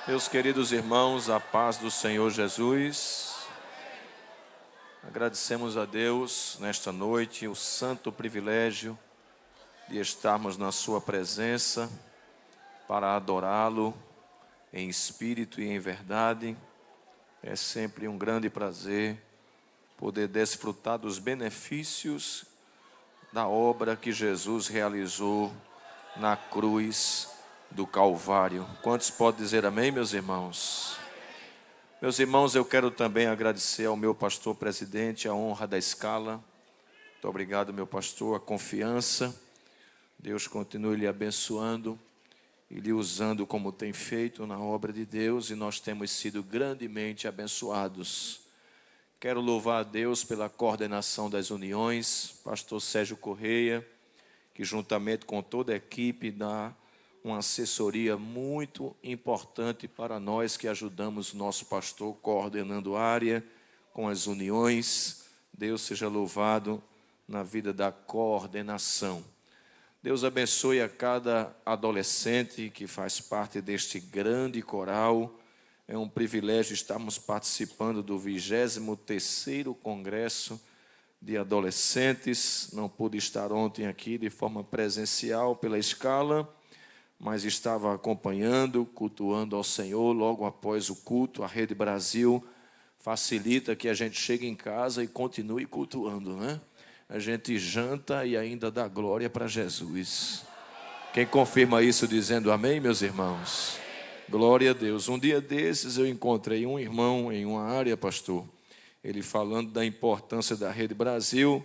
Meus queridos irmãos, a paz do Senhor Jesus. Agradecemos a Deus nesta noite o santo privilégio de estarmos na sua presença para adorá-lo em espírito e em verdade. É sempre um grande prazer poder desfrutar dos benefícios da obra que Jesus realizou na cruz do Calvário. Quantos podem dizer amém, meus irmãos? Meus irmãos, eu quero também agradecer ao meu pastor presidente a honra da escala. Muito obrigado, meu pastor, a confiança. Deus continue lhe abençoando e lhe usando como tem feito na obra de Deus, e nós temos sido grandemente abençoados. Quero louvar a Deus pela coordenação das uniões, pastor Sérgio Correia, que juntamente com toda a equipe dá uma assessoria muito importante para nós que ajudamos o nosso pastor coordenando a área com as uniões. Deus seja louvado na vida da coordenação. Deus abençoe a cada adolescente que faz parte deste grande coral. É um privilégio estarmos participando do 23º Congresso de Adolescentes. Não pude estar ontem aqui de forma presencial pela escala, mas estava acompanhando, cultuando ao Senhor logo após o culto. A Rede Brasil facilita que a gente chegue em casa e continue cultuando, né? A gente janta e ainda dá glória para Jesus. Quem confirma isso dizendo amém, meus irmãos? Glória a Deus. Um dia desses eu encontrei um irmão em uma área, pastor, ele falando da importância da Rede Brasil,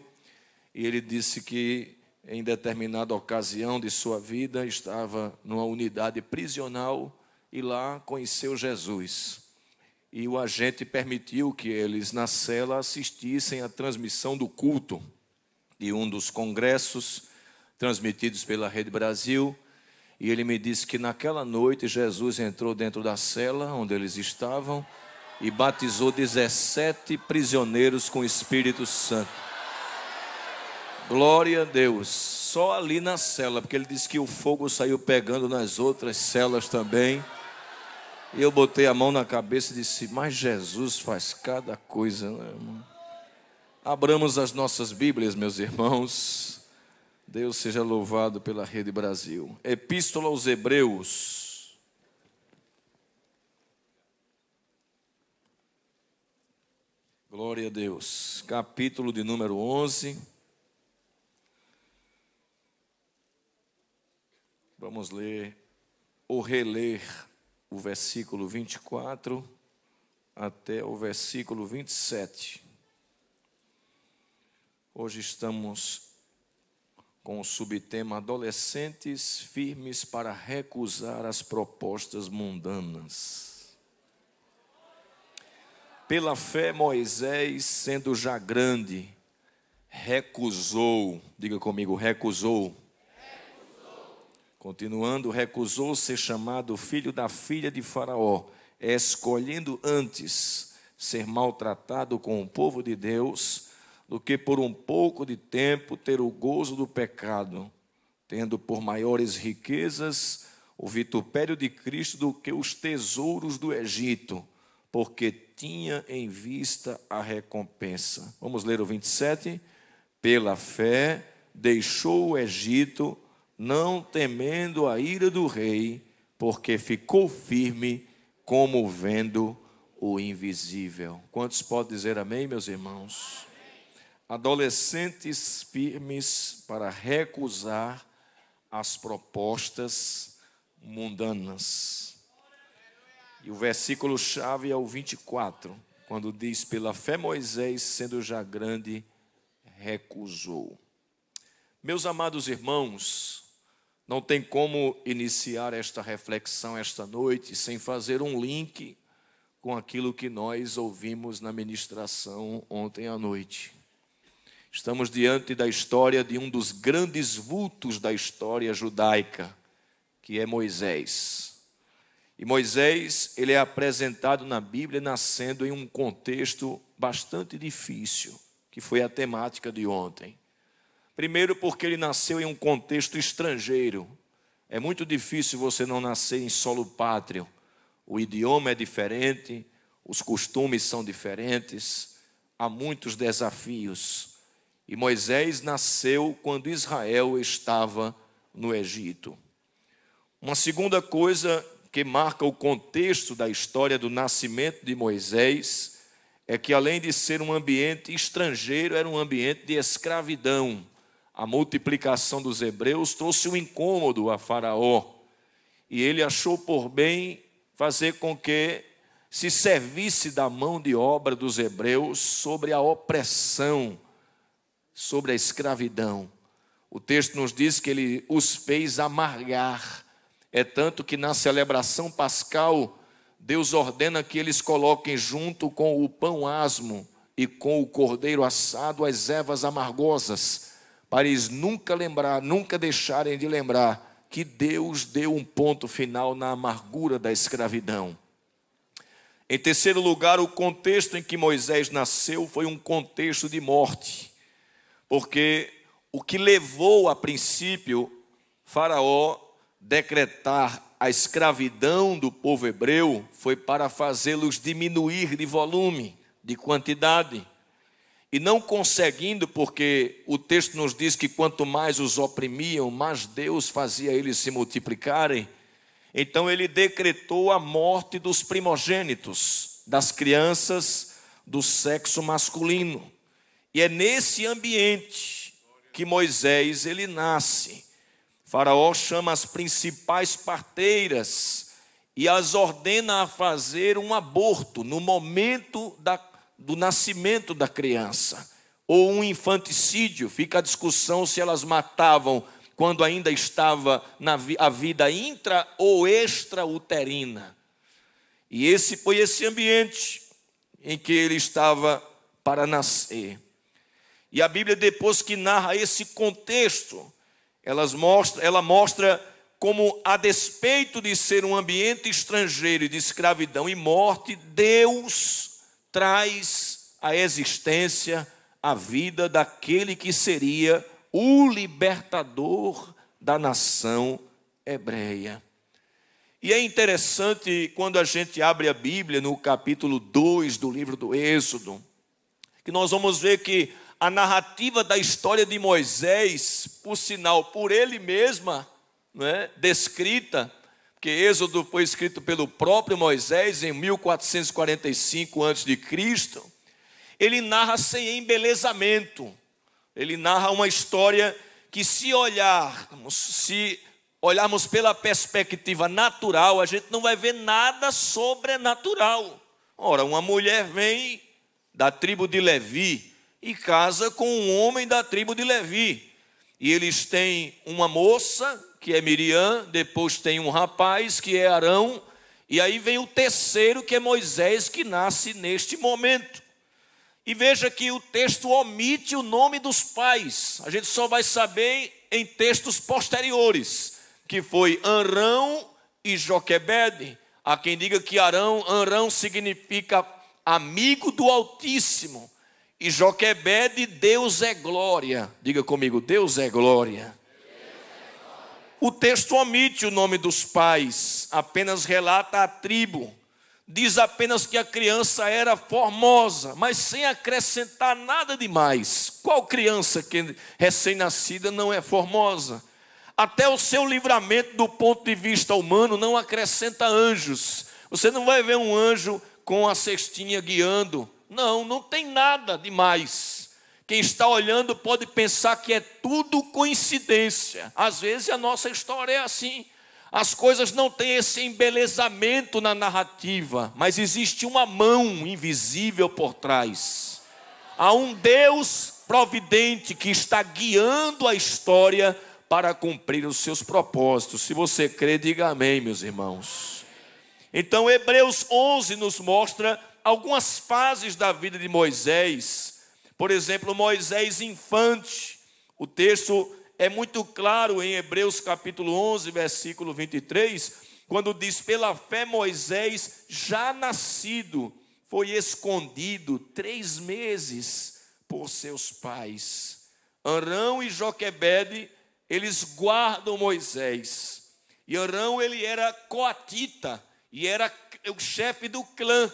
e ele disse que em determinada ocasião de sua vida estava numa unidade prisional e lá conheceu Jesus. E o agente permitiu que eles na cela assistissem à transmissão do culto de um dos congressos transmitidos pela Rede Brasil. E ele me disse que naquela noite Jesus entrou dentro da cela onde eles estavam e batizou 17 prisioneiros com o Espírito Santo. Glória a Deus. Só ali na cela, porque ele disse que o fogo saiu pegando nas outras celas também. E eu botei a mão na cabeça e disse: mas Jesus faz cada coisa, né, irmão? Abramos as nossas Bíblias, meus irmãos. Deus seja louvado pela Rede Brasil. Epístola aos Hebreus. Glória a Deus. Capítulo de número 11. Vamos ler ou reler o versículo 24 até o versículo 27. Hoje estamos com o subtema Adolescentes firmes para recusar as propostas mundanas. Pela fé, Moisés, sendo já grande, recusou, diga comigo, recusou. Continuando, recusou ser chamado filho da filha de Faraó, escolhendo antes ser maltratado com o povo de Deus, do que por um pouco de tempo ter o gozo do pecado, tendo por maiores riquezas o vitupério de Cristo do que os tesouros do Egito, porque tinha em vista a recompensa. Vamos ler o 27. Pela fé deixou o Egito, não temendo a ira do rei, porque ficou firme como vendo o invisível. Quantos podem dizer amém, meus irmãos? Adolescentes firmes para recusar as propostas mundanas. E o versículo-chave é o 24, quando diz: pela fé Moisés, sendo já grande, recusou. Meus amados irmãos, não tem como iniciar esta reflexão esta noite sem fazer um link com aquilo que nós ouvimos na ministração ontem à noite. Estamos diante da história de um dos grandes vultos da história judaica, que é Moisés. E Moisés, ele é apresentado na Bíblia nascendo em um contexto bastante difícil, que foi a temática de ontem. Primeiro, porque ele nasceu em um contexto estrangeiro. É muito difícil você não nascer em solo pátrio, o idioma é diferente, os costumes são diferentes, há muitos desafios. E Moisés nasceu quando Israel estava no Egito. Uma segunda coisa que marca o contexto da história do nascimento de Moisés é que, além de ser um ambiente estrangeiro, era um ambiente de escravidão. A multiplicação dos hebreus trouxe um incômodo a Faraó, e ele achou por bem fazer com que se servisse da mão de obra dos hebreus sobre a opressão, sobre a escravidão. O texto nos diz que ele os fez amargar. É tanto que na celebração pascal, Deus ordena que eles coloquem junto com o pão asmo e com o cordeiro assado as ervas amargosas, para eles nunca deixarem de lembrar que Deus deu um ponto final na amargura da escravidão. Em terceiro lugar, o contexto em que Moisés nasceu foi um contexto de morte, porque o que levou a princípio Faraó decretar a escravidão do povo hebreu foi para fazê-los diminuir de volume, de quantidade. E não conseguindo, porque o texto nos diz que quanto mais os oprimiam, mais Deus fazia eles se multiplicarem. Então ele decretou a morte dos primogênitos, das crianças do sexo masculino. E é nesse ambiente que Moisés ele nasce. Faraó chama as principais parteiras e as ordena a fazer um aborto no momento do nascimento da criança, ou um infanticídio. Fica a discussão se elas matavam quando ainda estava a vida intra ou extrauterina. E esse foi esse ambiente em que ele estava para nascer. E a Bíblia, depois que narra esse contexto, ela mostra como, a despeito de ser um ambiente estrangeiro de escravidão e morte, Deus traz à existência a vida daquele que seria o libertador da nação hebreia. E é interessante quando a gente abre a Bíblia no capítulo 2 do livro do Êxodo, que nós vamos ver que a narrativa da história de Moisés, por sinal, por ele mesma, descrita, porque Êxodo foi escrito pelo próprio Moisés em 1445 a.C., ele narra sem embelezamento. Ele narra uma história que, se olharmos pela perspectiva natural, a gente não vai ver nada sobrenatural. Ora, uma mulher vem da tribo de Levi e casa com um homem da tribo de Levi. E eles têm uma moça, que é Miriam, depois tem um rapaz, que é Arão, e aí vem o terceiro, que é Moisés, que nasce neste momento. E veja que o texto omite o nome dos pais. A gente só vai saber em textos posteriores, que foi Arão e Joquebede. Há quem diga que Arão significa amigo do Altíssimo, e Joquebede, Deus é glória. Diga comigo, Deus é glória. O texto omite o nome dos pais, apenas relata a tribo. Diz apenas que a criança era formosa, mas sem acrescentar nada demais. Qual criança que recém-nascida não é formosa? Até o seu livramento do ponto de vista humano não acrescenta anjos. Você não vai ver um anjo com a cestinha guiando. Não tem nada demais. Quem está olhando pode pensar que é tudo coincidência. Às vezes a nossa história é assim. As coisas não têm esse embelezamento na narrativa, mas existe uma mão invisível por trás. Há um Deus providente que está guiando a história para cumprir os seus propósitos. Se você crê, diga amém, meus irmãos. Então, Hebreus 11 nos mostra algumas fases da vida de Moisés. Por exemplo, Moisés infante. O texto é muito claro em Hebreus capítulo 11, versículo 23, quando diz: pela fé Moisés, já nascido, foi escondido 3 meses por seus pais. Arão e Joquebede, eles guardam Moisés. E Arão, ele era coatita, e era o chefe do clã.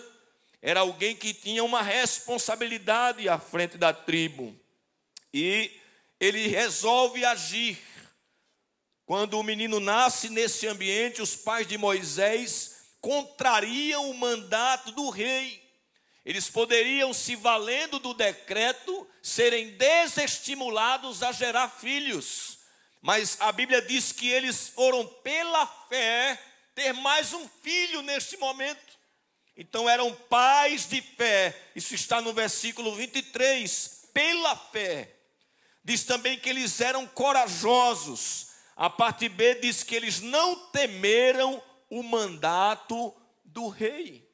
Era alguém que tinha uma responsabilidade à frente da tribo. E ele resolve agir. Quando o menino nasce nesse ambiente, os pais de Moisés contrariam o mandato do rei. Eles poderiam, se valendo do decreto, serem desestimulados a gerar filhos. Mas a Bíblia diz que eles foram, pela fé, ter mais um filho neste momento. Então eram pais de fé. Isso está no versículo 23. Pela fé. Diz também que eles eram corajosos. A parte B diz que eles não temeram o mandato do rei.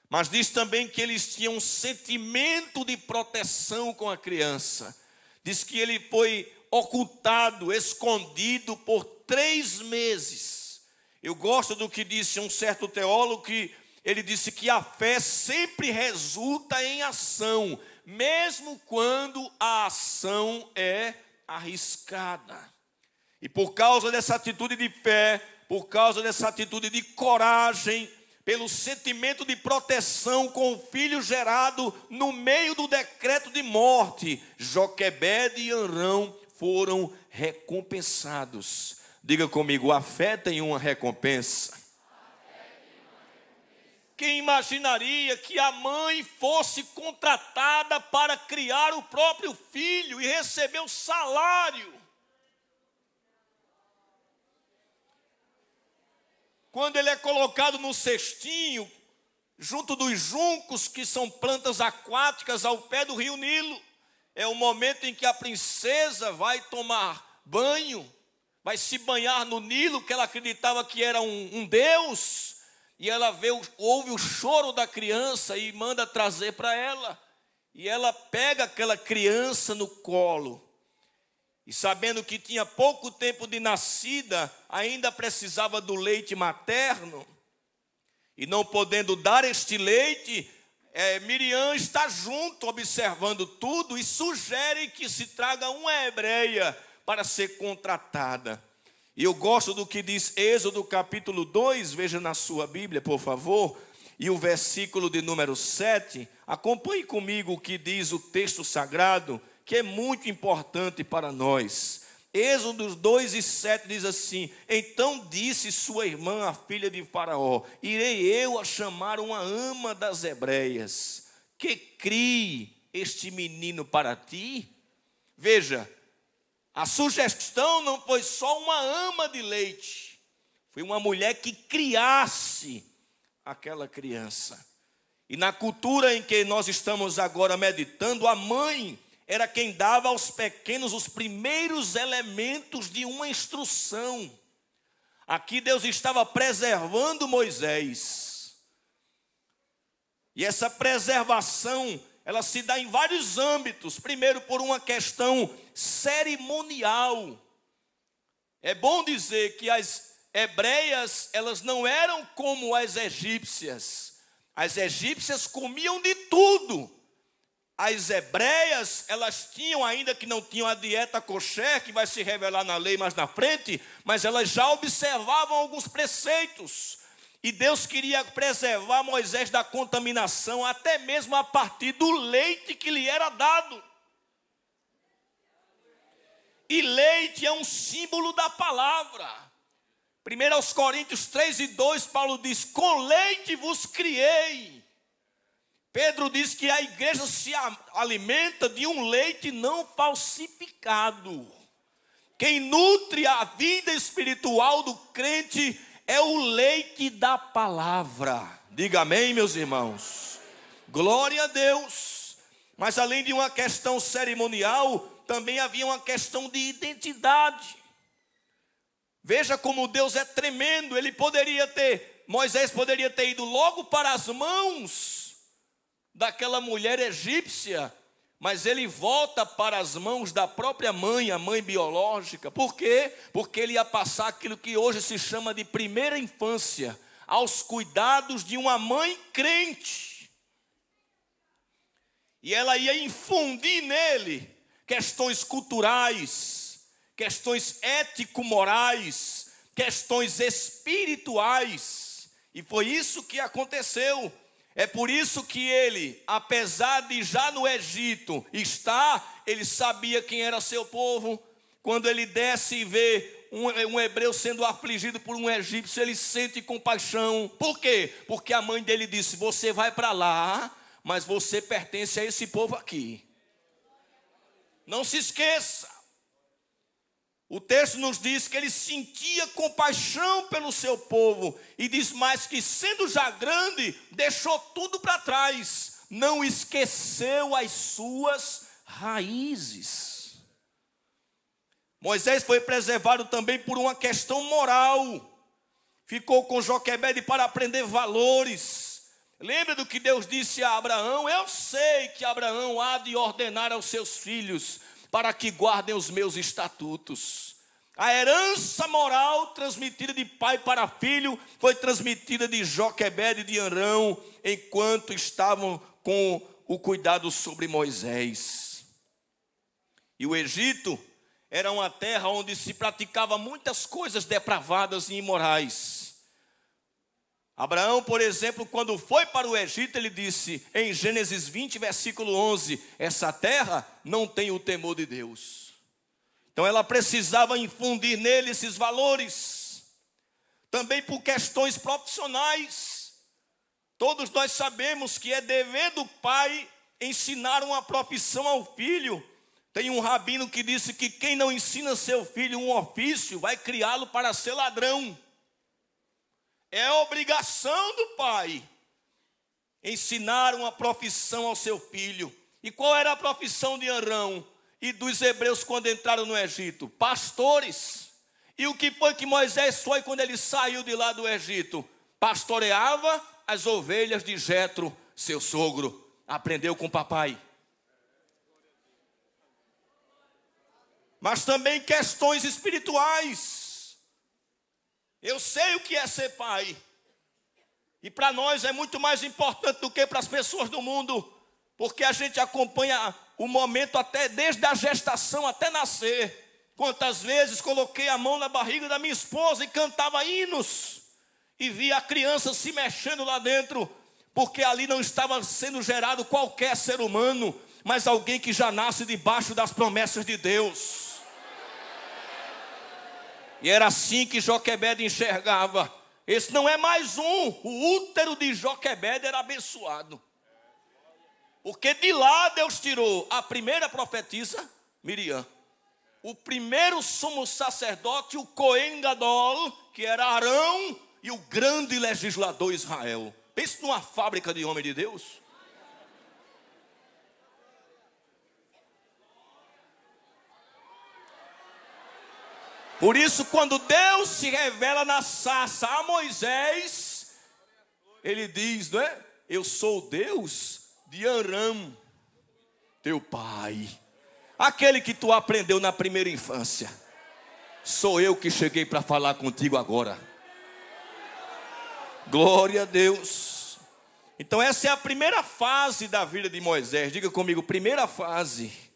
Mas diz também que eles tinham um sentimento de proteção com a criança. Diz que ele foi ocultado, escondido por 3 meses. Eu gosto do que disse um certo teólogo, que ele disse que a fé sempre resulta em ação, mesmo quando a ação é arriscada. E por causa dessa atitude de fé, por causa dessa atitude de coragem, pelo sentimento de proteção com o filho gerado no meio do decreto de morte, Joquebede e Arão foram recompensados. Diga comigo, a fé tem uma recompensa. Quem imaginaria que a mãe fosse contratada para criar o próprio filho e receber o salário? Quando ele é colocado no cestinho, junto dos juncos, que são plantas aquáticas ao pé do rio Nilo, é o momento em que a princesa vai tomar banho, vai se banhar no Nilo, que ela acreditava que era um deus, e ela ouve o choro da criança e manda trazer para ela, e ela pega aquela criança no colo, e sabendo que tinha pouco tempo de nascida, ainda precisava do leite materno, e não podendo dar este leite, Miriam está junto, observando tudo, e sugere que se traga uma hebreia para ser contratada. E eu gosto do que diz Êxodo capítulo 2, veja na sua Bíblia, por favor, e o versículo de número 7, acompanhe comigo o que diz o texto sagrado, que é muito importante para nós. Êxodo 2:7 diz assim: então disse sua irmã, a filha de Faraó, irei eu a chamar uma ama das hebreias, que crie este menino para ti. Veja, a sugestão não foi só uma ama de leite, foi uma mulher que criasse aquela criança. E na cultura em que nós estamos agora meditando, a mãe era quem dava aos pequenos os primeiros elementos de uma instrução. Aqui Deus estava preservando Moisés. E essa preservação, ela se dá em vários âmbitos. Primeiro, por uma questão cerimonial. É bom dizer que as hebreias, elas não eram como as egípcias. As egípcias comiam de tudo. As hebreias, elas tinham, ainda que não tinham a dieta kosher, que vai se revelar na lei mais na frente, mas elas já observavam alguns preceitos. E Deus queria preservar Moisés da contaminação, até mesmo a partir do leite que lhe era dado. E leite é um símbolo da palavra. 1 Coríntios 3:2, Paulo diz: com leite vos criei. Pedro diz que a igreja se alimenta de um leite não falsificado. Quem nutre a vida espiritual do crente é o leite da palavra. Diga amém, meus irmãos. Glória a Deus. Mas além de uma questão cerimonial, também havia uma questão de identidade. Veja como Deus é tremendo. Moisés poderia ter ido logo para as mãos daquela mulher egípcia, mas ele volta para as mãos da própria mãe, a mãe biológica. Por quê? Porque ele ia passar aquilo que hoje se chama de primeira infância, aos cuidados de uma mãe crente. E ela ia infundir nele questões culturais, questões ético-morais, questões espirituais. E foi isso que aconteceu. É por isso que ele, apesar de já no Egito estar, ele sabia quem era seu povo. Quando ele desce e vê um hebreu sendo afligido por um egípcio, ele sente compaixão. Por quê? Porque a mãe dele disse: você vai para lá, mas você pertence a esse povo aqui. Não se esqueça. O texto nos diz que ele sentia compaixão pelo seu povo. E diz mais que, sendo já grande, deixou tudo para trás. Não esqueceu as suas raízes. Moisés foi preservado também por uma questão moral. Ficou com Joquebede para aprender valores. Lembra do que Deus disse a Abraão? Eu sei que Abraão há de ordenar aos seus filhos para que guardem os meus estatutos. A herança moral transmitida de pai para filho foi transmitida de Joquebede e de Arão, enquanto estavam com o cuidado sobre Moisés. E o Egito era uma terra onde se praticava muitas coisas depravadas e imorais. Abraão, por exemplo, quando foi para o Egito, ele disse em Gênesis 20, versículo 11, essa terra não tem o temor de Deus. Então ela precisava infundir nele esses valores. Também por questões profissionais. Todos nós sabemos que é dever do pai ensinar uma profissão ao filho. Tem um rabino que disse que quem não ensina seu filho um ofício vai criá-lo para ser ladrão. É obrigação do pai ensinar uma profissão ao seu filho. E qual era a profissão de Arão e dos hebreus quando entraram no Egito? Pastores. E o que foi que Moisés foi quando ele saiu de lá do Egito? Pastoreava as ovelhas de Jetro, seu sogro. Aprendeu com o papai. Mas também questões espirituais. Eu sei o que é ser pai. E para nós é muito mais importante do que para as pessoas do mundo, porque a gente acompanha o momento até desde a gestação até nascer. Quantas vezes coloquei a mão na barriga da minha esposa e cantava hinos, e via a criança se mexendo lá dentro, porque ali não estava sendo gerado qualquer ser humano, mas alguém que já nasce debaixo das promessas de Deus. E era assim que Joquebede enxergava. Esse não é mais o útero de Joquebede era abençoado. Porque de lá Deus tirou a primeira profetisa, Miriam. O primeiro sumo sacerdote, o Cohen Gadol, que era Arão, e o grande legislador Israel. Pense numa fábrica de homem de Deus. Por isso, quando Deus se revela na sarça a Moisés, ele diz, não é? Eu sou Deus de Arão, teu pai. Aquele que tu aprendeu na primeira infância. Sou eu que cheguei para falar contigo agora. Glória a Deus. Então essa é a primeira fase da vida de Moisés. Diga comigo, primeira fase.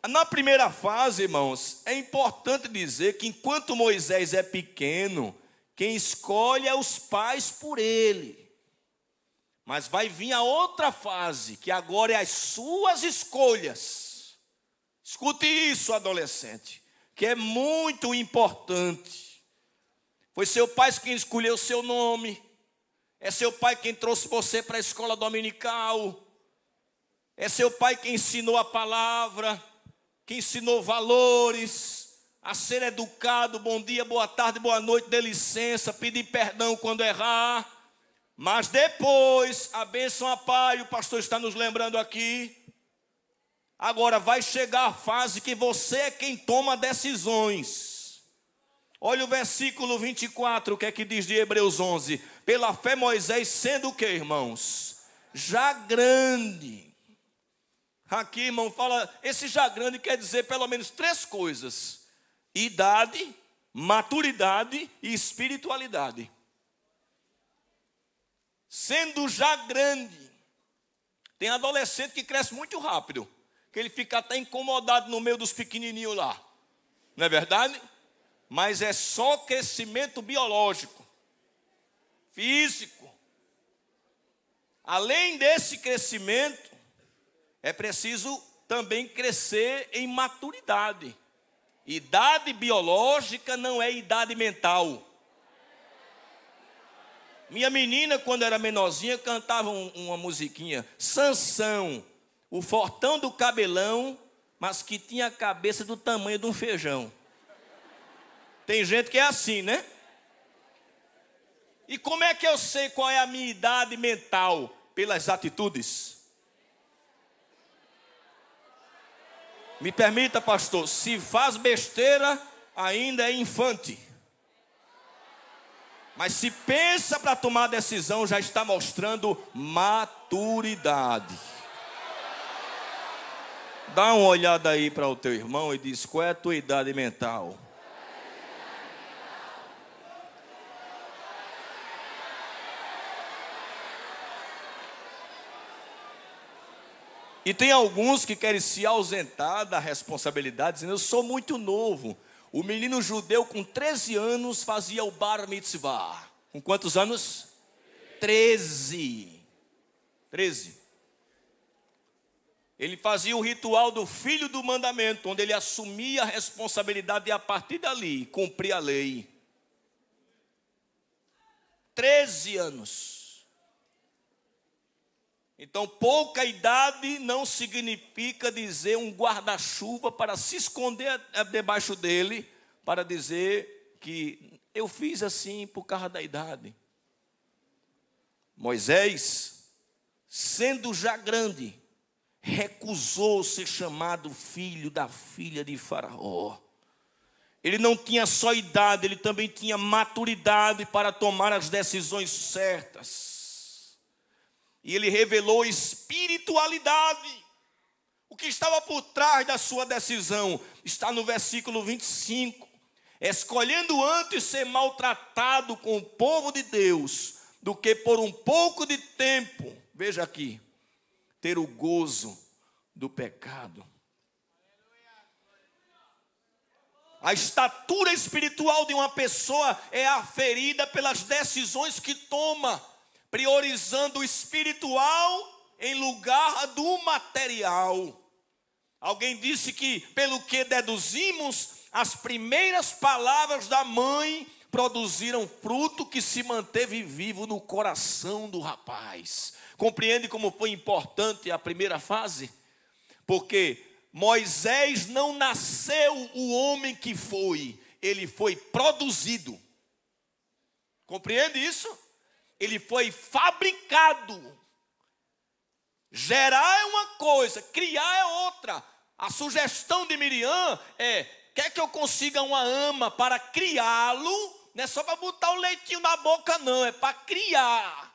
Na primeira fase, irmãos, é importante dizer que enquanto Moisés é pequeno, quem escolhe é os pais por ele. Mas vai vir a outra fase, que agora é as suas escolhas. Escute isso, adolescente, que é muito importante. Foi seu pai quem escolheu o seu nome. É seu pai quem trouxe você para a escola dominical. É seu pai quem ensinou a palavra, que ensinou valores, a ser educado, bom dia, boa tarde, boa noite, dê licença, pedir perdão quando errar. Mas depois, a bênção a pai, o pastor está nos lembrando aqui. Agora vai chegar a fase que você é quem toma decisões. Olha o versículo 24, o que é que diz de Hebreus 11. Pela fé Moisés, sendo o que, irmãos? Já grande. Aqui, irmão, fala, esse já grande quer dizer pelo menos três coisas: idade, maturidade e espiritualidade. Sendo já grande. Tem adolescente que cresce muito rápido, que ele fica até incomodado no meio dos pequenininhos lá. Não é verdade? Mas é só crescimento biológico. físico. Além desse crescimento, é preciso também crescer em maturidade. Idade biológica não é idade mental. Minha menina, quando era menorzinha, cantava uma musiquinha. Sansão, o fortão do cabelão, mas que tinha a cabeça do tamanho de um feijão. Tem gente que é assim, né? E como é que eu sei qual é a minha idade mental? Pelas atitudes. Me permita, pastor, se faz besteira, ainda é infante. Mas se pensa para tomar decisão, já está mostrando maturidade. Dá uma olhada aí para o teu irmão e diz: qual é a tua idade mental? E tem alguns que querem se ausentar da responsabilidade, dizendo: eu sou muito novo. O menino judeu com 13 anos fazia o bar mitzvah. Com quantos anos? 13. 13. Ele fazia o ritual do filho do mandamento, onde ele assumia a responsabilidade e a partir dali cumpria a lei. 13 anos. Então, pouca idade não significa dizer um guarda-chuva para se esconder debaixo dele, para dizer que eu fiz assim por causa da idade. Moisés, sendo já grande, recusou ser chamado filho da filha de Faraó. Ele não tinha só idade, ele também tinha maturidade para tomar as decisões certas. E ele revelou espiritualidade. O que estava por trás da sua decisão está no versículo 25. Escolhendo antes ser maltratado com o povo de Deus, do que por um pouco de tempo, veja aqui, ter o gozo do pecado. A estatura espiritual de uma pessoa é aferida pelas decisões que toma, priorizando o espiritual em lugar do material. Alguém disse que, pelo que deduzimos, as primeiras palavras da mãe produziram fruto que se manteve vivo no coração do rapaz. Compreende como foi importante a primeira fase? Porque Moisés não nasceu o homem que foi, ele foi produzido. Compreende isso? Ele foi fabricado. Gerar é uma coisa, criar é outra. A sugestão de Miriam é: quer que eu consiga uma ama para criá-lo? Não é só para botar o leitinho na boca, não, é para criar.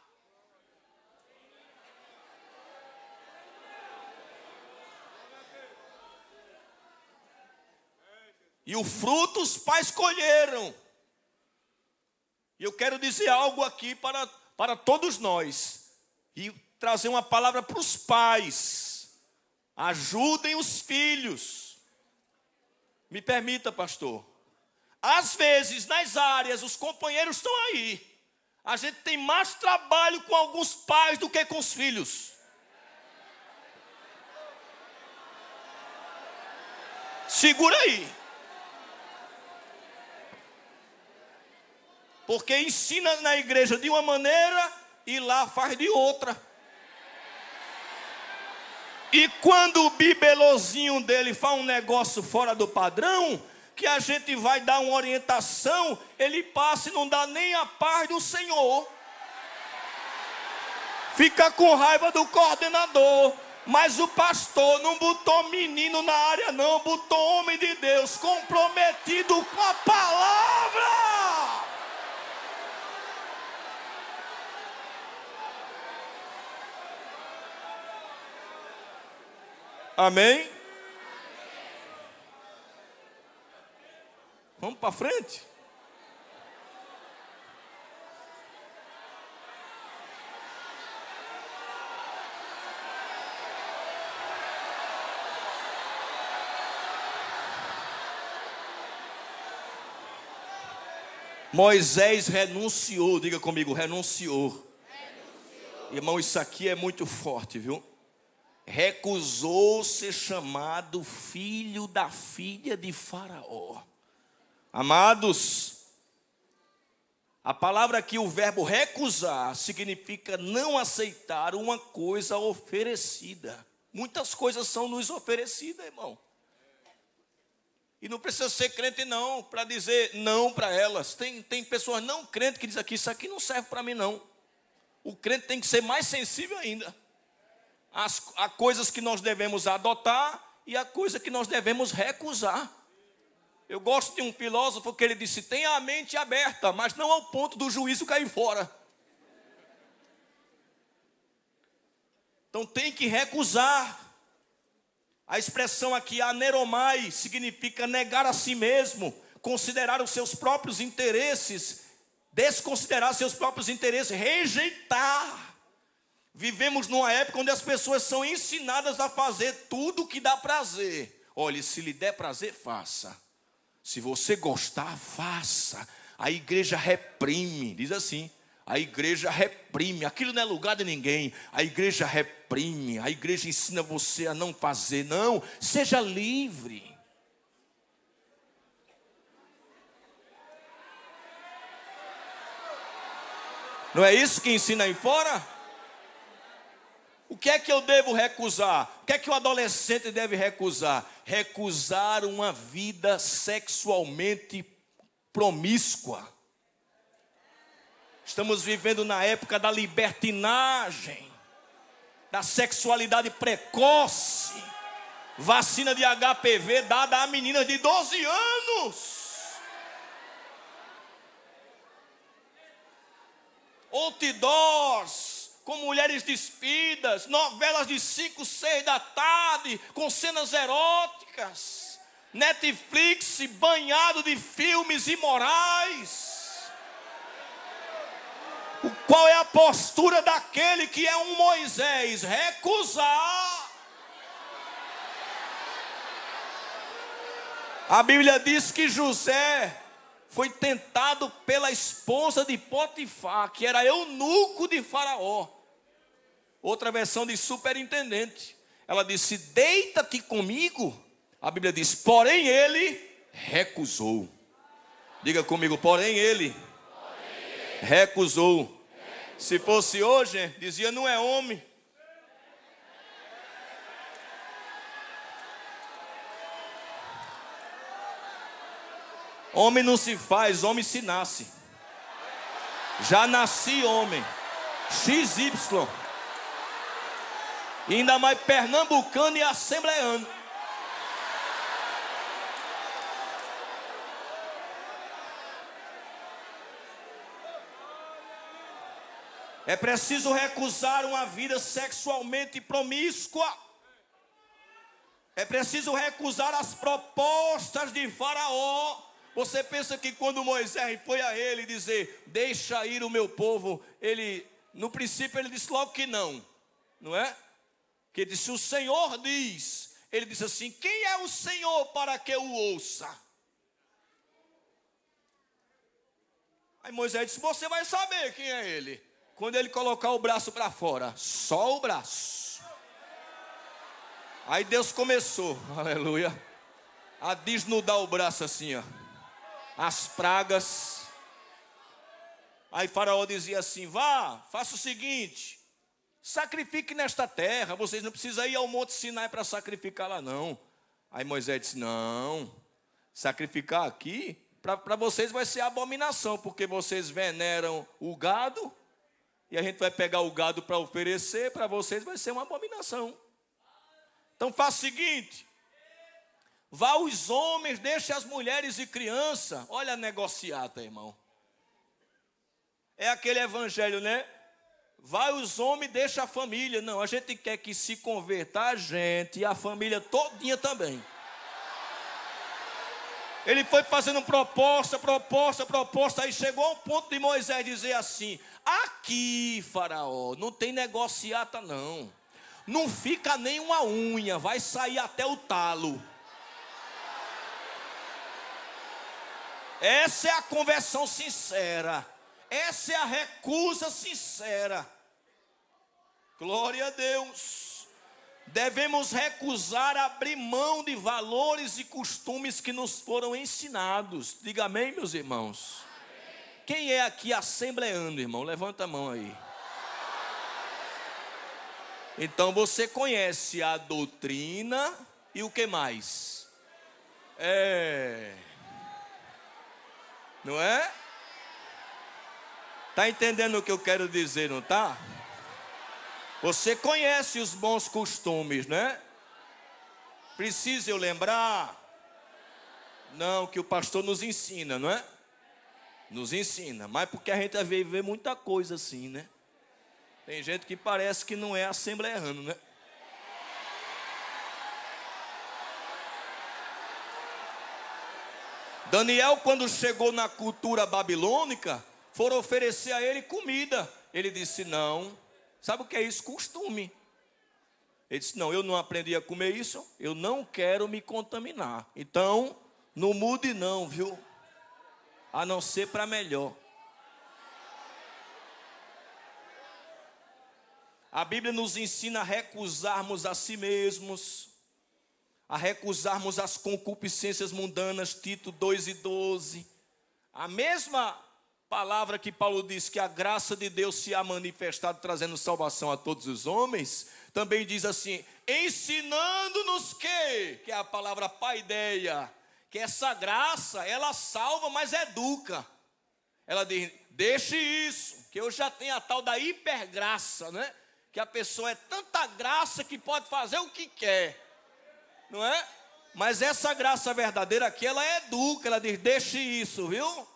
E o fruto os pais colheram. E eu quero dizer algo aqui para todos nós. E trazer uma palavra para os pais. Ajudem os filhos. Me permita, pastor. Às vezes, nas áreas, os companheiros estão aí. A gente tem mais trabalho com alguns pais do que com os filhos. Segura aí. Porque ensina na igreja de uma maneira e lá faz de outra. E quando o bibelozinho dele faz um negócio fora do padrão, que a gente vai dar uma orientação, ele passa e não dá nem a paz do Senhor. Fica com raiva do coordenador. Mas o pastor não botou menino na área não, botou homem de Deus comprometido com a palavra. Amém? Vamos para frente? Moisés renunciou, diga comigo, renunciou. Irmão, isso aqui é muito forte, viu? Recusou ser chamado filho da filha de Faraó. Amados, a palavra aqui, o verbo recusar, significa não aceitar uma coisa oferecida. Muitas coisas são nos oferecidas, irmão. E não precisa ser crente não, para dizer não para elas. Tem pessoas não crentes que dizem aqui, isso aqui não serve para mim não. O crente tem que ser mais sensível ainda. Há coisas que nós devemos adotar e há coisas que nós devemos recusar. Eu gosto de um filósofo que ele disse, tenha a mente aberta, mas não ao ponto do juízo cair fora. Então tem que recusar. A expressão aqui, aneromai, significa negar a si mesmo, considerar os seus próprios interesses, desconsiderar seus próprios interesses, rejeitar. Vivemos numa época onde as pessoas são ensinadas a fazer tudo que dá prazer. Olha, se lhe der prazer, faça. Se você gostar, faça. A igreja reprime, diz assim. A igreja reprime, aquilo não é lugar de ninguém. A igreja reprime, a igreja ensina você a não fazer. Não, seja livre. Não é isso que ensina aí fora? O que é que eu devo recusar? O que é que o adolescente deve recusar? Recusar uma vida sexualmente promíscua. Estamos vivendo na época da libertinagem, da sexualidade precoce, vacina de HPV dada a meninas de 12 anos. Outdoors com mulheres despidas, novelas de 5, 6 da tarde, com cenas eróticas, Netflix banhado de filmes imorais. Qual é a postura daquele que é um Moisés? Recusar. A Bíblia diz que José foi tentado pela esposa de Potifar, que era eunuco de Faraó. Outra versão de superintendente. Ela disse, deita-te comigo. A Bíblia diz, porém ele recusou. Diga comigo, porém ele recusou. Se fosse hoje, dizia, não é homem. Homem não se faz, homem se nasce. Já nasci homem. XY. E ainda mais pernambucano e assembleano. É preciso recusar uma vida sexualmente promíscua. É preciso recusar as propostas de Faraó. Você pensa que quando Moisés foi a ele dizer, deixa ir o meu povo, ele, no princípio ele disse logo que não, não é? Que ele disse, o Senhor diz. Ele disse assim, quem é o Senhor para que eu o ouça? Aí Moisés disse, você vai saber quem é ele. Quando ele colocar o braço para fora, só o braço. Aí Deus começou, aleluia, a desnudar o braço assim, ó. As pragas. Aí Faraó dizia assim, vá, faça o seguinte, sacrifique nesta terra, vocês não precisam ir ao Monte Sinai para sacrificar lá não. Aí Moisés disse, não, sacrificar aqui, para vocês vai ser abominação, porque vocês veneram o gado, e a gente vai pegar o gado para oferecer, para vocês vai ser uma abominação. Então faça o seguinte, vá os homens, deixe as mulheres e crianças. Olha a negociata, irmão. É aquele evangelho, né? Vai os homens, deixa a família. Não, a gente quer que se converta a gente e a família todinha também. Ele foi fazendo proposta. Aí chegou ao ponto de Moisés dizer assim, aqui, Faraó, não tem negociata não. Não fica nem uma unha, vai sair até o talo. Essa é a conversão sincera. Essa é a recusa sincera. Glória a Deus. Devemos recusar abrir mão de valores e costumes que nos foram ensinados. Diga amém, meus irmãos. Amém. Quem é aqui assembleando, irmão? Levanta a mão aí. Então você conhece a doutrina e o que mais? Não é? Está entendendo o que eu quero dizer, não está? Você conhece os bons costumes, né? Precisa eu lembrar? Não, que o pastor nos ensina, não é? Nos ensina, mas porque a gente vê muita coisa assim, né? Tem gente que parece que não é assembleano, né? Daniel, quando chegou na cultura babilônica, foram oferecer a ele comida. Ele disse não. Sabe o que é isso? Costume. Ele disse não, eu não aprendi a comer isso, eu não quero me contaminar. Então, não mude não, viu? A não ser para melhor. A Bíblia nos ensina a recusarmos a si mesmos, a recusarmos as concupiscências mundanas, Tito 2:12. A mesma palavra que Paulo diz que a graça de Deus se há manifestado trazendo salvação a todos os homens, também diz assim, ensinando-nos que é a palavra paideia, que essa graça, ela salva, mas educa. Ela diz, deixe isso, que eu já tenho a tal da hipergraça, né? Que a pessoa é tanta graça que pode fazer o que quer, não é? Mas essa graça verdadeira aqui, ela educa, ela diz, deixe isso, viu?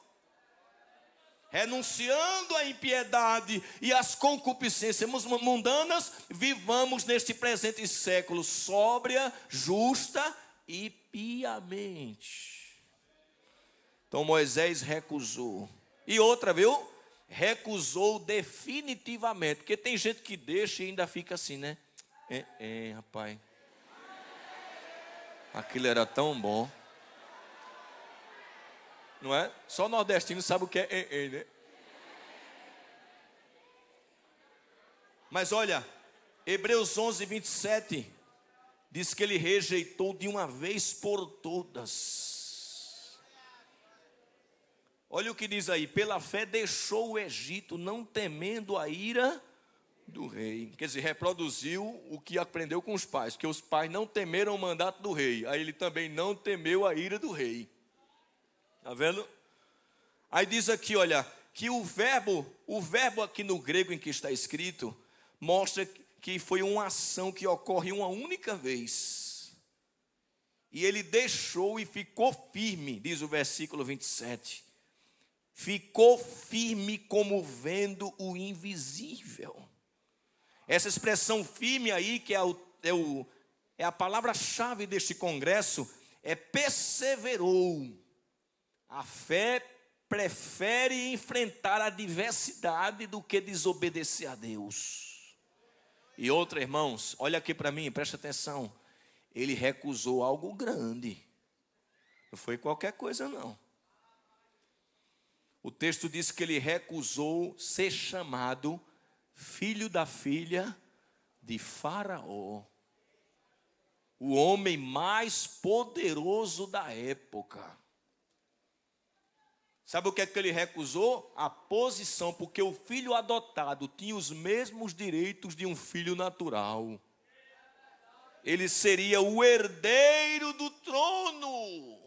Renunciando à impiedade e às concupiscências mundanas, vivamos neste presente século sóbria, justa e piamente. Então Moisés recusou. E outra, viu? Recusou definitivamente. Porque tem gente que deixa e ainda fica assim, né? Rapaz. Aquilo era tão bom. Não é? Só nordestino sabe o que é, né? Mas olha, Hebreus 11:27 diz que ele rejeitou de uma vez por todas. Olha o que diz aí, pela fé deixou o Egito, não temendo a ira do rei. Quer dizer, reproduziu o que aprendeu com os pais, porque os pais não temeram o mandato do rei, aí ele também não temeu a ira do rei. Está vendo? Aí diz aqui, olha, que o verbo aqui no grego em que está escrito, mostra que foi uma ação que ocorre uma única vez. E ele deixou e ficou firme, diz o versículo 27. Ficou firme como vendo o invisível. Essa expressão firme aí, que é a palavra-chave deste congresso, é perseverou. A fé prefere enfrentar a adversidade do que desobedecer a Deus. E outra, irmãos, olha aqui para mim, presta atenção. Ele recusou algo grande. Não foi qualquer coisa, não. O texto diz que ele recusou ser chamado filho da filha de Faraó, o homem mais poderoso da época. Sabe o que é que ele recusou? A posição, porque o filho adotado tinha os mesmos direitos de um filho natural. Ele seria o herdeiro do trono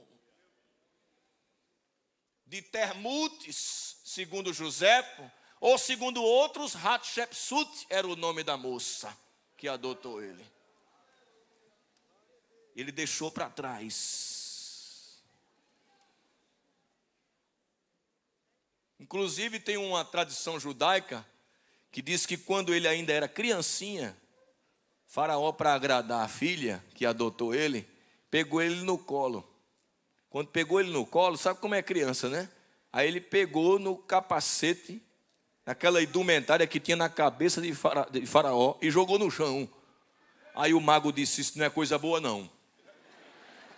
de Termutes, segundo Joséfo, ou segundo outros, Hatshepsut era o nome da moça que adotou ele. Ele deixou para trás. Inclusive tem uma tradição judaica que diz que quando ele ainda era criancinha, Faraó, para agradar a filha que adotou ele, pegou ele no colo. Quando pegou ele no colo, sabe como é criança, né? Aí ele pegou no capacete, naquela indumentária que tinha na cabeça de Faraó e jogou no chão. Aí o mago disse, isso não é coisa boa não.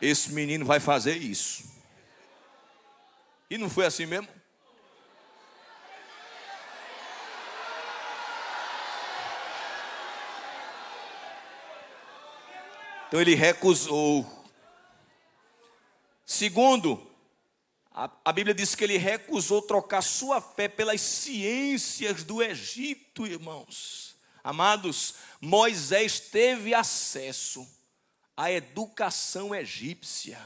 Esse menino vai fazer isso. E não foi assim mesmo? Então ele recusou. Segundo, a Bíblia diz que ele recusou trocar sua fé pelas ciências do Egito, irmãos. Amados, Moisés teve acesso à educação egípcia.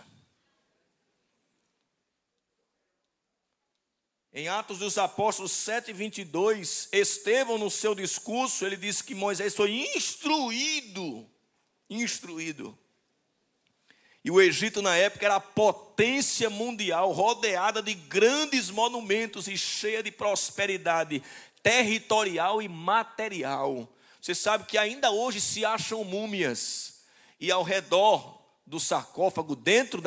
Em Atos dos Apóstolos 7:22, Estevão, no seu discurso, ele disse que Moisés foi instruído. E o Egito na época era a potência mundial, rodeada de grandes monumentos e cheia de prosperidade territorial e material. Você sabe que ainda hoje se acham múmias, e ao redor do sarcófago, dentro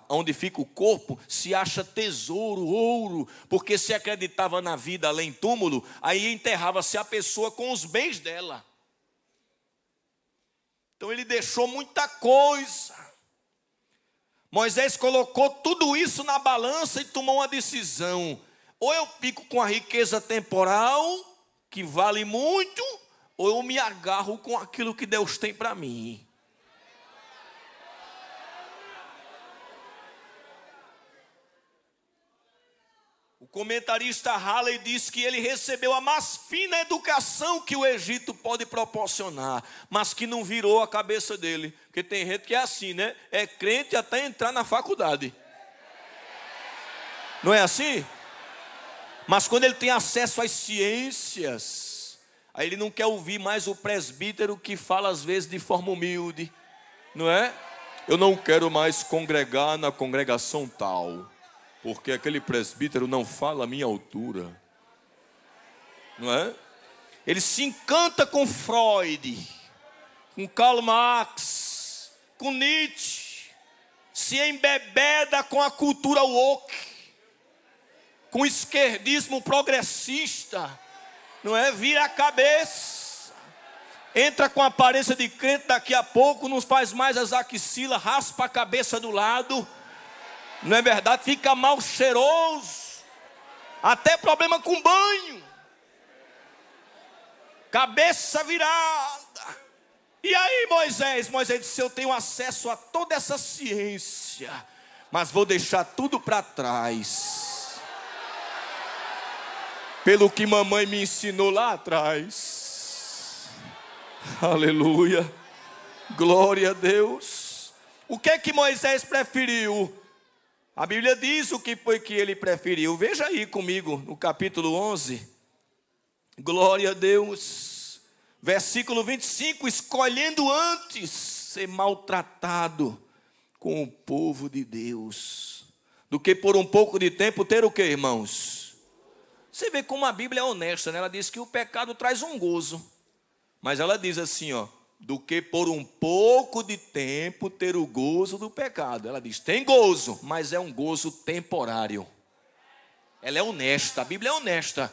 onde fica o corpo, se acha tesouro, ouro, porque se acreditava na vida além túmulo, aí enterrava-se a pessoa com os bens dela. Então ele deixou muita coisa. Moisés colocou tudo isso na balança e tomou uma decisão: ou eu fico com a riqueza temporal, que vale muito, ou eu me agarro com aquilo que Deus tem para mim. O comentarista Halley diz que ele recebeu a mais fina educação que o Egito pode proporcionar, mas que não virou a cabeça dele. Porque tem gente que é assim, né? É crente até entrar na faculdade. Não é assim? Mas quando ele tem acesso às ciências, aí ele não quer ouvir mais o presbítero que fala às vezes de forma humilde, não é? Eu não quero mais congregar na congregação tal, porque aquele presbítero não fala a minha altura, não é? Ele se encanta com Freud, com Karl Marx, com Nietzsche, se embebeda com a cultura woke, com o esquerdismo progressista, não é? Vira a cabeça, entra com a aparência de crente, daqui a pouco não faz mais as axilas, raspa a cabeça do lado. Não é verdade? Fica mal cheiroso, até problema com banho, cabeça virada. E aí Moisés disse: eu tenho acesso a toda essa ciência, mas vou deixar tudo para trás, pelo que mamãe me ensinou lá atrás. Aleluia, glória a Deus. O que é que Moisés preferiu? A Bíblia diz o que foi que ele preferiu. Veja aí comigo no capítulo 11. Glória a Deus. Versículo 25. Escolhendo antes ser maltratado com o povo de Deus, do que por um pouco de tempo ter o que, irmãos? Você vê como a Bíblia é honesta, né? Ela diz que o pecado traz um gozo. Mas ela diz assim, ó: do que por um pouco de tempo ter o gozo do pecado. Ela diz: tem gozo, mas é um gozo temporário. Ela é honesta, a Bíblia é honesta.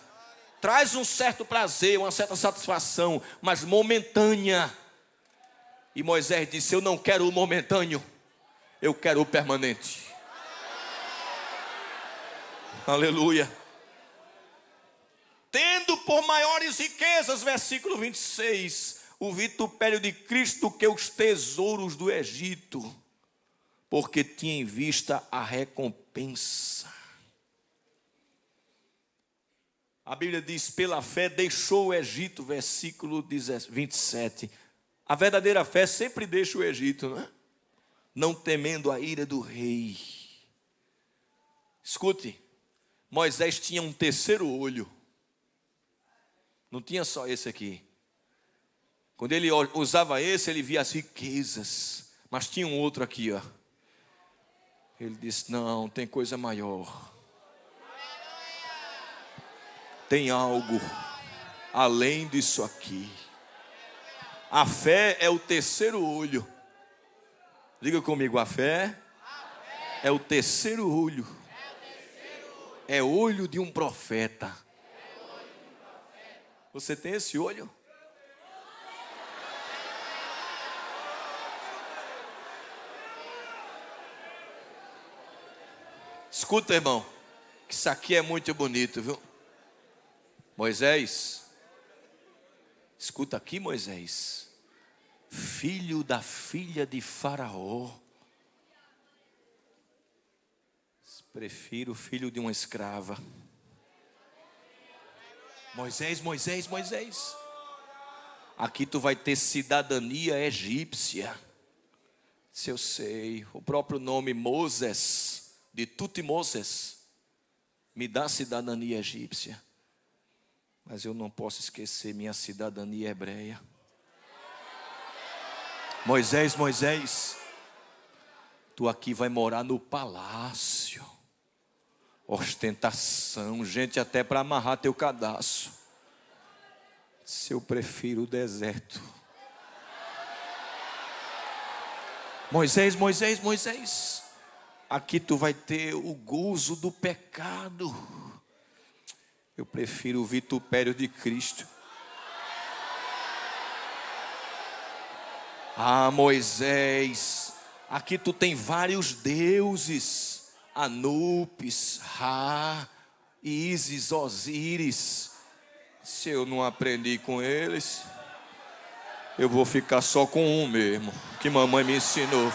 Traz um certo prazer, uma certa satisfação, mas momentânea. E Moisés disse: eu não quero o momentâneo, eu quero o permanente. Aleluia. Tendo por maiores riquezas, versículo 26, o vitupério de Cristo que os tesouros do Egito, porque tinha em vista a recompensa. A Bíblia diz: pela fé deixou o Egito, versículo 27. A verdadeira fé sempre deixa o Egito, não é? Não temendo a ira do rei. Escute, Moisés tinha um terceiro olho. Não tinha só esse aqui. Quando ele usava esse, ele via as riquezas. Mas tinha um outro aqui, ó. Ele disse: não, tem coisa maior. Tem algo além disso aqui. A fé é o terceiro olho. Diga comigo: a fé é o terceiro olho. É olho de um profeta. Você tem esse olho? Escuta, irmão. Isso aqui é muito bonito, viu? Moisés, escuta aqui, Moisés. Filho da filha de Faraó. Prefiro o filho de uma escrava. Moisés, Moisés, Moisés. Aqui tu vai ter cidadania egípcia. Se eu sei, o próprio nome Moses, de Tutmoses, me dá cidadania egípcia. Mas eu não posso esquecer minha cidadania hebreia. Moisés, Moisés, tu aqui vai morar no palácio. Ostentação, gente até para amarrar teu cadastro. Se eu prefiro o deserto. Moisés, Moisés, Moisés, aqui tu vai ter o gozo do pecado. Eu prefiro o vitupério de Cristo. Ah, Moisés, aqui tu tem vários deuses. Anubis, Ra, Ísis, Osíris. Se eu não aprendi com eles, eu vou ficar só com um mesmo, que mamãe me ensinou.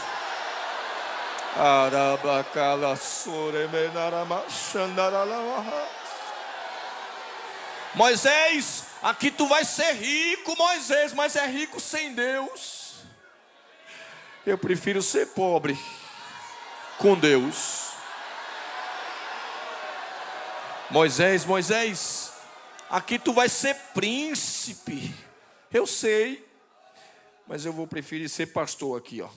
Moisés, aqui tu vai ser rico, Moisés, mas é rico sem Deus. Eu prefiro ser pobre com Deus. Moisés, Moisés, aqui tu vai ser príncipe. Eu sei, mas eu vou preferir ser pastor aqui, ó.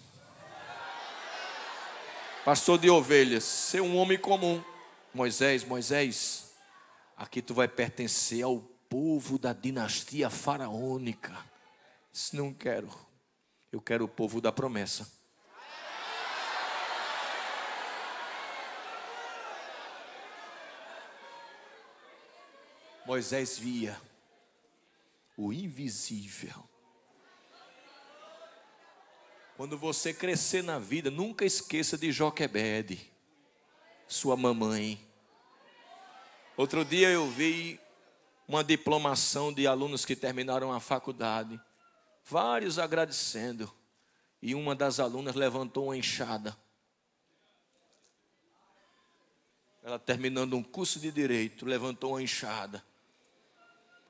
Pastor de ovelhas, ser um homem comum. Moisés, Moisés, aqui tu vai pertencer ao povo da dinastia faraônica. Isso não quero. Eu quero o povo da promessa. Moisés via o invisível. Quando você crescer na vida, nunca esqueça de Joquebede, sua mamãe. Outro dia eu vi uma diplomação de alunos que terminaram a faculdade, vários agradecendo, e uma das alunas levantou uma enxada. Ela terminando um curso de direito, levantou uma enxada.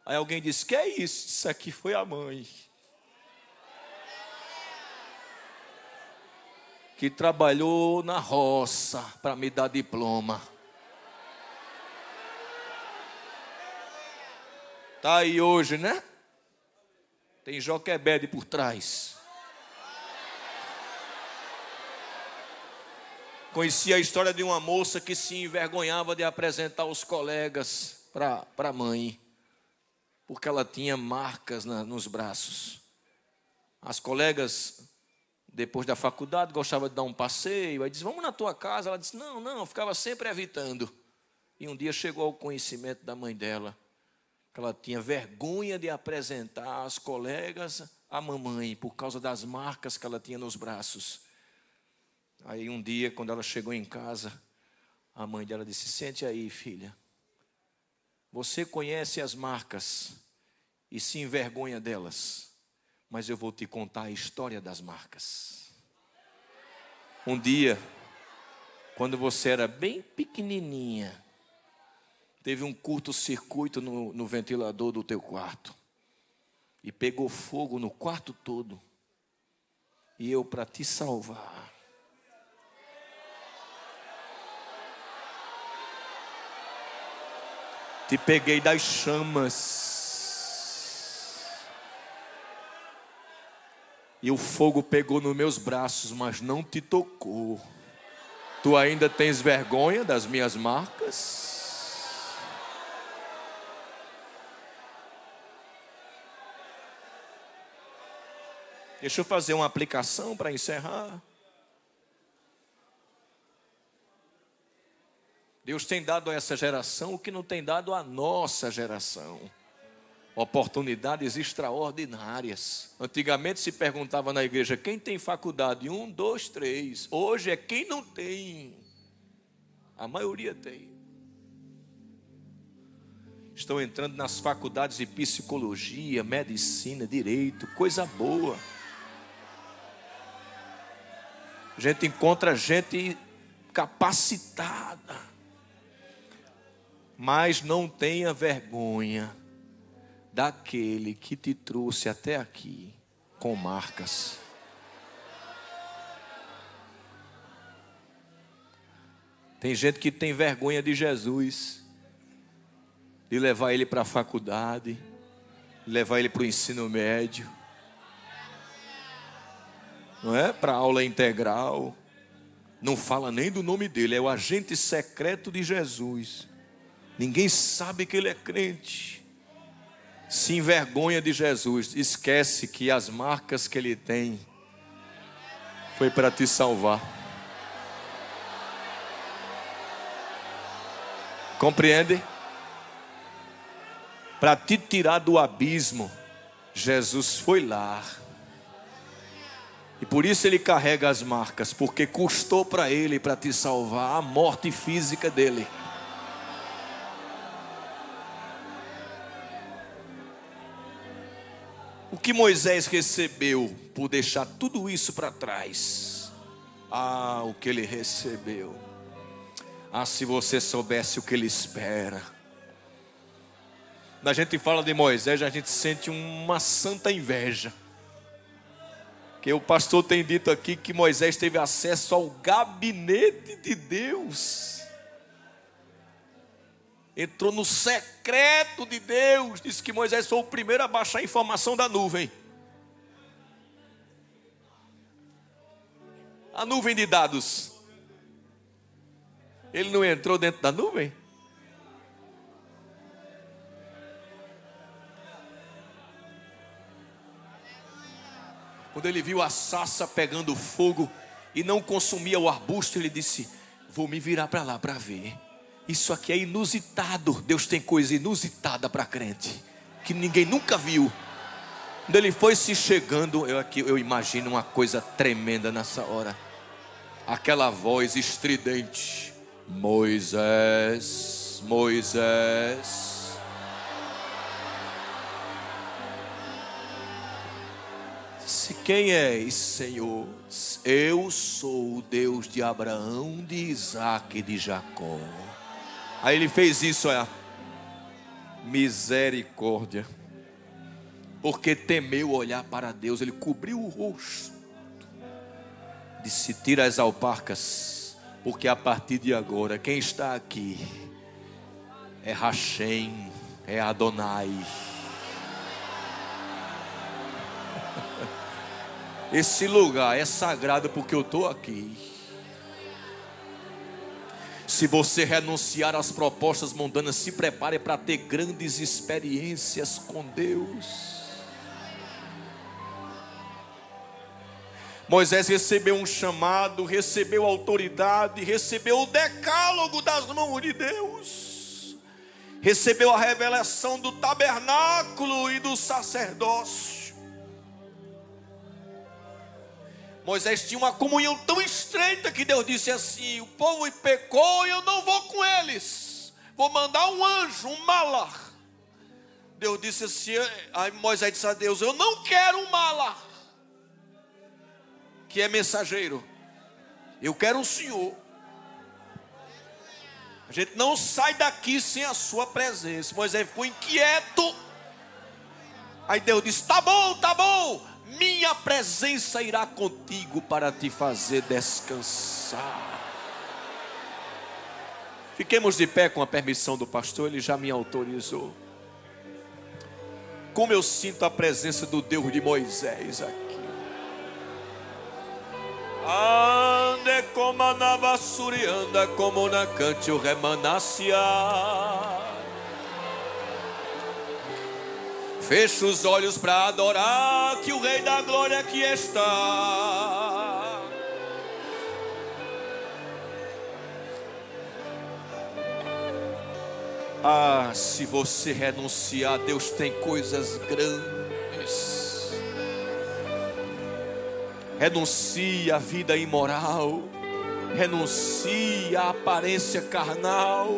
Aí alguém disse, que é isso? Isso aqui foi a mãe. Que trabalhou na roça para me dar diploma. Tá aí hoje, né? Tem Joquebede por trás. Conheci a história de uma moça que se envergonhava de apresentar os colegas para a mãe, porque ela tinha marcas nos braços. As colegas, depois da faculdade, gostavam de dar um passeio. Aí disse, vamos na tua casa. Ela disse, não, eu ficava sempre evitando. E um dia chegou ao conhecimento da mãe dela, que ela tinha vergonha de apresentar as colegas à mamãe, por causa das marcas que ela tinha nos braços. Aí um dia, quando ela chegou em casa, a mãe dela disse, sente aí, filha. Você conhece as marcas e se envergonha delas, mas eu vou te contar a história das marcas. Um dia, quando você era bem pequenininha, teve um curto-circuito no ventilador do teu quarto e pegou fogo no quarto todo. E eu, para te salvar, te peguei das chamas. E o fogo pegou nos meus braços, mas não te tocou. Tu ainda tens vergonha das minhas marcas? Deixa eu fazer uma aplicação para encerrar. Deus tem dado a essa geração o que não tem dado à nossa geração. Oportunidades extraordinárias. Antigamente se perguntava na igreja, quem tem faculdade? 1, 2, 3. Hoje é quem não tem. A maioria tem. estão entrando nas faculdades de psicologia, medicina, direito, coisa boa. A gente encontra gente capacitada. Mas não tenha vergonha daquele que te trouxe até aqui com marcas. Tem gente que tem vergonha de Jesus, de levar ele para a faculdade, de levar ele para o ensino médio, não é? Para a aula integral. Não fala nem do nome dele, é o agente secreto de Jesus. Ninguém sabe que ele é crente. Se envergonha de Jesus, esquece que as marcas que ele tem foi para te salvar. Compreende? Para te tirar do abismo, Jesus foi lá. E por isso ele carrega as marcas, porque custou para ele, para te salvar, a morte física dele. O que Moisés recebeu por deixar tudo isso para trás? Ah, o que ele recebeu. Ah, se você soubesse o que ele espera. Quando a gente fala de Moisés, a gente sente uma santa inveja. Que o pastor tem dito aqui que Moisés teve acesso ao gabinete de Deus. Entrou no secreto de Deus. Disse que Moisés foi o primeiro a baixar a informação da nuvem. A nuvem de dados. Ele não entrou dentro da nuvem? Quando ele viu a sarça pegando fogo e não consumia o arbusto, ele disse: vou me virar para lá para ver. Isso aqui é inusitado. Deus tem coisa inusitada para crente, que ninguém nunca viu. Quando ele foi se chegando, eu imagino uma coisa tremenda nessa hora. Aquela voz estridente: Moisés, Moisés. Quem és, Senhor? Eu sou o Deus de Abraão, de Isaac e de Jacó. Aí ele fez isso, misericórdia, porque temeu olhar para Deus. Ele cobriu o rosto, disse: tira as alparcas, porque a partir de agora quem está aqui é Hashem, é Adonai. Esse lugar é sagrado porque eu estou aqui. Se você renunciar às propostas mundanas, se prepare para ter grandes experiências com Deus. Moisés recebeu um chamado, recebeu autoridade, recebeu o decálogo das mãos de Deus, recebeu a revelação do tabernáculo e do sacerdócio. Moisés tinha uma comunhão tão estreita que Deus disse assim: o povo pecou e eu não vou com eles, vou mandar um anjo, um malach. Deus disse assim, aí Moisés disse a Deus: eu não quero um malach, que é mensageiro, eu quero o Senhor. A gente não sai daqui sem a sua presença. Moisés ficou inquieto. Aí Deus disse: tá bom, minha presença irá contigo para te fazer descansar. Fiquemos de pé com a permissão do pastor, ele já me autorizou. Como eu sinto a presença do Deus de Moisés aqui. Ande como a navassuri, anda como na cante o remanácia. Fecha os olhos para adorar que o Rei da Glória aqui está. Ah, se você renunciar, Deus tem coisas grandes. Renuncie à vida imoral, renuncie à aparência carnal,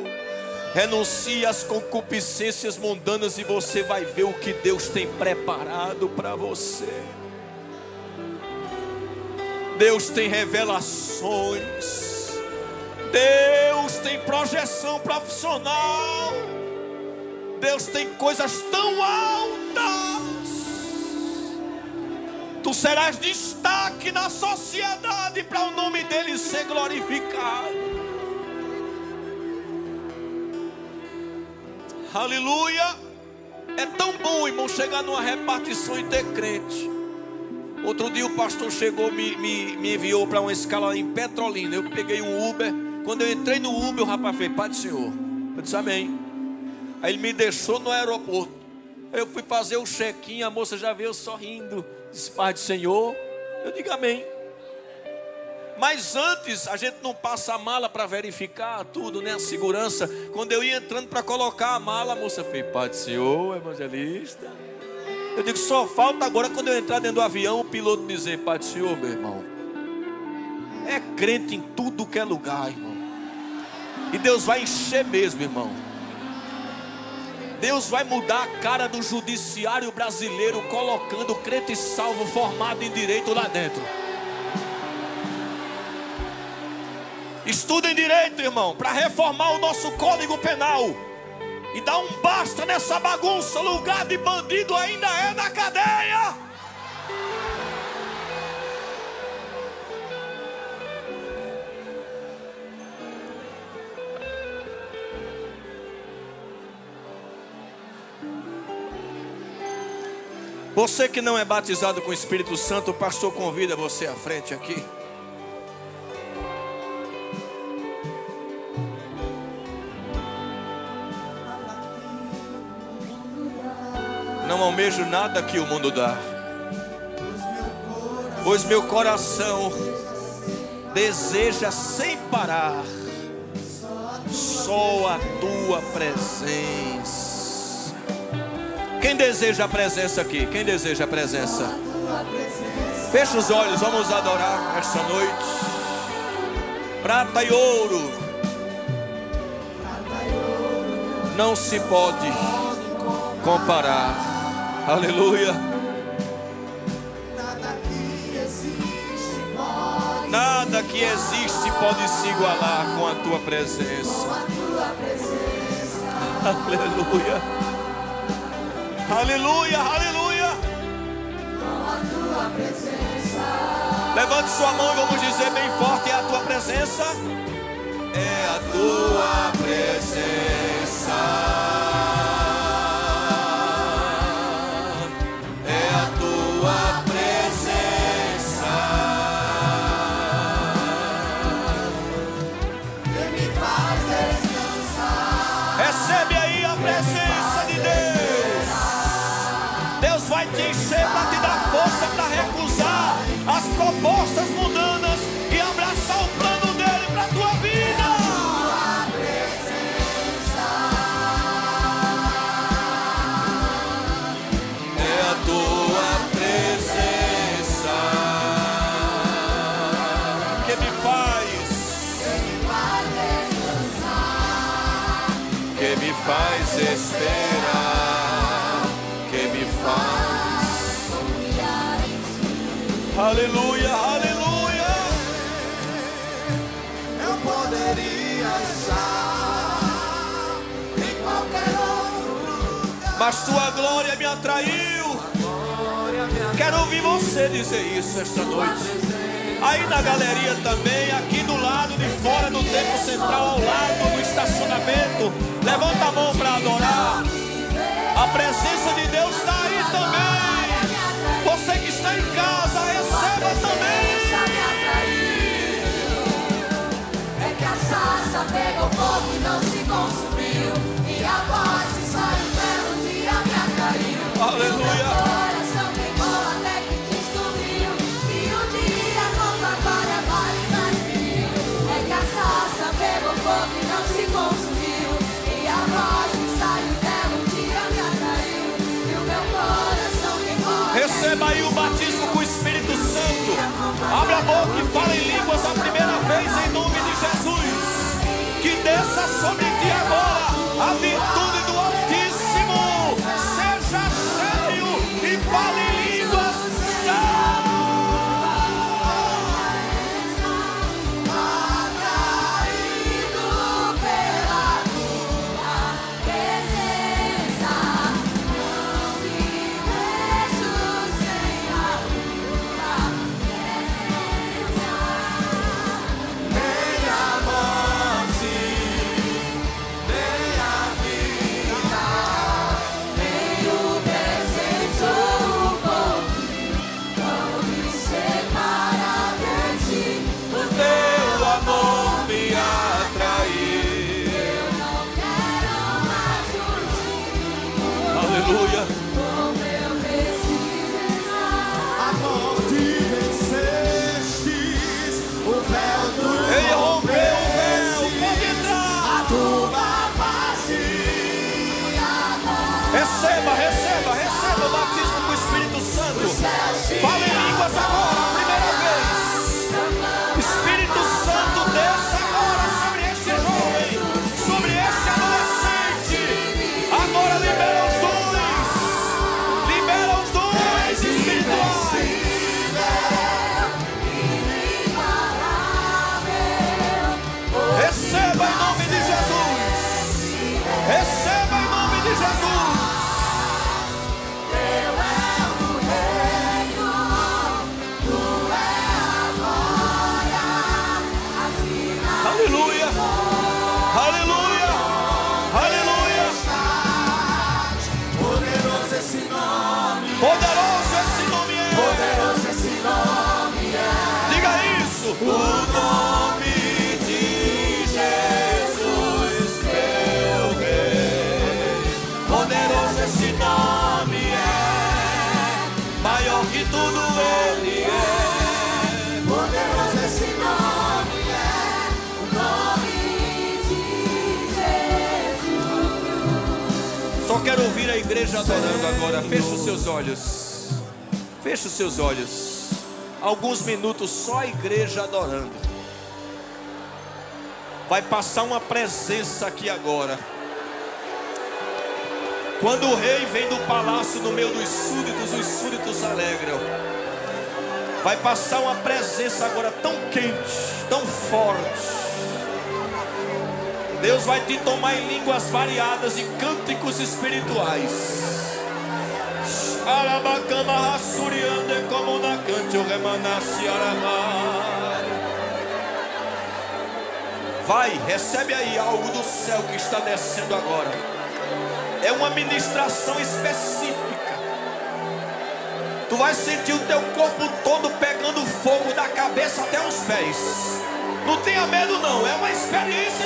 Renuncie às concupiscências mundanas e você vai ver o que Deus tem preparado para você. Deus tem revelações. Deus tem projeção profissional. Deus tem coisas tão altas. Tu serás destaque na sociedade para o nome dele ser glorificado. Aleluia. É tão bom, irmão, chegar numa repartição e ter crente. Outro dia o pastor chegou, me enviou para uma escala em Petrolina. Eu peguei um Uber. Quando eu entrei no Uber, o rapaz fez: Pai do Senhor. Eu disse amém. Aí ele me deixou no aeroporto. Eu fui fazer o check-in, a moça já veio sorrindo. Disse: Pai do Senhor. Eu digo amém. Mas antes, a gente não passa a mala para verificar tudo, né? A segurança. Quando eu ia entrando para colocar a mala, a moça fez: Pai do Senhor, evangelista. Eu digo: só falta agora, quando eu entrar dentro do avião, o piloto dizer: Pai do Senhor, meu irmão. É crente em tudo que é lugar, irmão. E Deus vai encher mesmo, irmão. Deus vai mudar a cara do judiciário brasileiro, colocando crente salvo, formado em direito lá dentro. Estudem direito, irmão, para reformar o nosso código penal. E dar um basta nessa bagunça. Lugar de bandido ainda é na cadeia. Você que não é batizado com o Espírito Santo, o pastor convida você à frente aqui. Não almejo nada que o mundo dá, pois meu coração deseja sem parar só a tua presença. Quem deseja a presença aqui? Quem deseja a presença? Fecha os olhos, vamos adorar esta noite. Prata e ouro não se pode comparar. Aleluia. Nada que existe pode se igualar com a tua presença. Aleluia. Aleluia, aleluia. Levante sua mão e vamos dizer bem forte: é a tua presença. É a tua presença. Recebe aí a presença de Deus. Deus vai te encher para te dar força para recusar as propostas mundanas e abraçar o plano dele para a tua vida. É a tua presença que me faz esperar, que me faz confiar em ti. Aleluia, aleluia. Eu poderia estar em qualquer outro lugar, mas tua glória me atraiu. Quero ouvir você dizer isso esta noite. Aí na galeria também, aqui do lado de fora do templo central, ao lado do estacionamento. Levanta a mão para adorar. A presença de Deus está aí também. Você que está em casa, receba também. É que a sarça pegou fogo e não se consumiu, e a voz que saiu dela um dia me atraiu. Aleluia. Receba aí o batismo com o Espírito Santo. Abra a boca e fala em línguas a primeira vez em nome de Jesus. Que desça sobre ti agora de tudo Ele é. Poderoso esse nome é, o nome de Jesus. Só quero ouvir a igreja adorando agora. Feche os seus olhos. Feche os seus olhos. Alguns minutos só a igreja adorando. Vai passar uma presença aqui agora. Quando o rei vem do palácio no meio dos súditos, os súditos se alegram. Vai passar uma presença agora tão quente, tão forte. Deus vai te tomar em línguas variadas e cânticos espirituais. Arabacama Rassuriande como na cante o remanassi aramai. Vai, recebe aí algo do céu que está descendo agora. É uma ministração específica. Tu vai sentir o teu corpo todo pegando fogo da cabeça até os pés. Não tenha medo não, é uma experiência